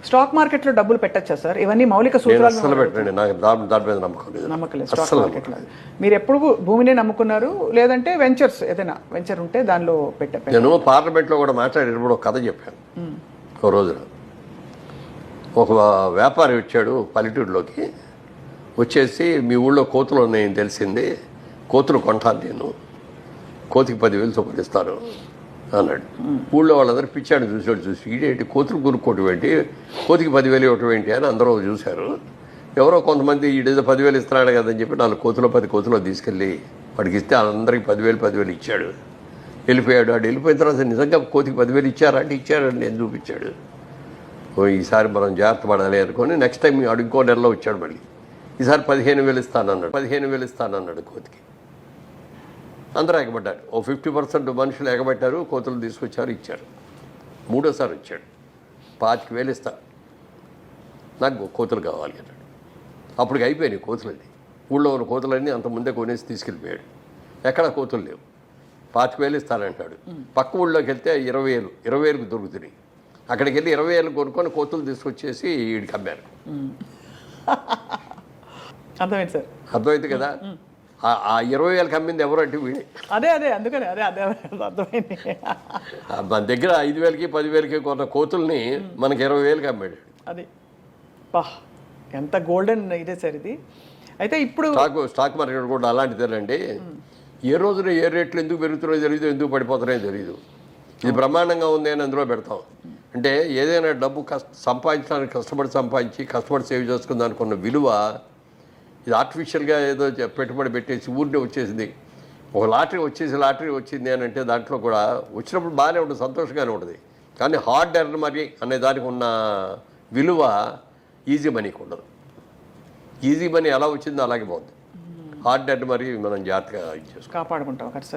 Stock మార్కెట్లో డబ్బులు పెట్టచ్చా సార్? ఇవన్నీ మౌలిక సూత్రాలు. అసలు పెట్టండి, నాకు దాని మీద నమ్మకం లేదు. నమ్మకం లేదు స్టాక్ మార్కెట్లో. మీరు ఎప్పుడు భూమినే నమ్ముకున్నారు, లేదంటే వెంచర్స్ ఏదైనా వెంచర్ ఉంటే దానిలో పెట్టారు? నేను పార్లమెంట్లో కూడా మాట్లాడేటప్పుడు ఒక కథ చెప్పాను. ఒక రోజున ఒక వ్యాపారి వచ్చాడు పల్లెటూరులోకి. వచ్చేసి మీ ఊళ్ళో కోతులు ఉన్నాయని తెలిసింది, కోతులు కొంటాను నేను, కోతికి 10,000 చొప్పున ఇస్తాను అన్నాడు. ఊళ్ళో వాళ్ళందరూ పిచ్చాడు చూసి ఇదేంటి కోతులు కొనుక్కోవటం ఏంటి, కోతికి 10,000 ఇవ్వటం ఏంటి అని అందరూ చూశారు. ఎవరో కొంతమంది ఈడేదో 10,000 ఇస్తున్నాడు కదని చెప్పి 4 కోతులు 10 కోతులు తీసుకెళ్ళి వాడికి ఇస్తే అందరికి 10,000 ఇచ్చాడు. వెళ్ళిపోయాడు. వాడు వెళ్ళిపోయిన తర్వాత నిజంగా కోతికి 10,000 ఇచ్చారంటే ఇచ్చాడండి నేను చూపించాడు. ఈసారి మనం జాగ్రత్త పడాలి అనుకొని నెక్స్ట్ టైం వాడు ఇంకో నెలలో వచ్చాడు. మళ్ళీ ఈసారి 15,000 ఇస్తానన్నాడు. 15,000 ఇస్తానన్నాడు కోతికి. అందరూ ఎగబడ్డారు. ఓ 50% మనుషులు ఎగబట్టారు, కోతులు తీసుకొచ్చారు, ఇచ్చారు. మూడోసారి వచ్చాడు. 25,000 ఇస్తా, నాకు కోతులు కావాలి అన్నాడు. అప్పటికి అయిపోయినాయి కోతులన్నీ. ఊళ్ళో ఉన్న కోతులన్నీ అంత ముందే కొనేసి తీసుకెళ్ళిపోయాడు. ఎక్కడ కోతులు లేవు. 25,000 ఇస్తానంటాడు. పక్క ఊళ్ళోకి వెళ్తే 20,000కు దొరుకుతున్నాయి. అక్కడికి వెళ్ళి 20,000 కొనుక్కొని కోతులు తీసుకొచ్చేసి వీడికి అమ్మారు. అర్థమైంది సార్. అర్థమైంది కదా. ఆ 20,000కి అమ్మింది ఎవరు అంటే వీడే. అదే అందుకని అదే అర్థమైంది. మన దగ్గర 5,000కి 10,000కి కొన్న కోతుల్ని మనకి 20,000కి అమ్మాడు. అది ఎంత గోల్డెన్ ఇదే సార్ ఇది. అయితే ఇప్పుడు స్టాక్ మార్కెట్ కూడా అలాంటిదేనండి. ఏ రోజున ఏ రేట్లు ఎందుకు పెరుగుతున్నాయో తెలియదు, ఎందుకు పడిపోతున్నాయో తెలియదు. ఇది బ్రహ్మాండంగా ఉంది అని అందులో పెడతాం. అంటే ఏదైనా డబ్బు సంపాదించడానికి కష్టపడి సేవ్ చేసుకుందాం అనుకున్న విలువ ఇది ఆర్టిఫిషియల్గా ఏదో పెట్టుబడి పెట్టేసి ఊరినే వచ్చేసింది. ఒక లాటరీ వచ్చింది అని అంటే దాంట్లో కూడా వచ్చినప్పుడు బాగానే ఉంటుంది, సంతోషంగానే ఉంటుంది. కానీ హార్డ్ ఎర్న్ మనీ అనే దానికి ఉన్న విలువ ఈజీ మనీకి ఉండదు. ఈజీ మనీ ఎలా వచ్చిందో అలాగే పోతుంది. హార్డ్ ఎర్న్ మనీ మనం జాగ్రత్తగా కాపాడుకుంటాం కదా సార్.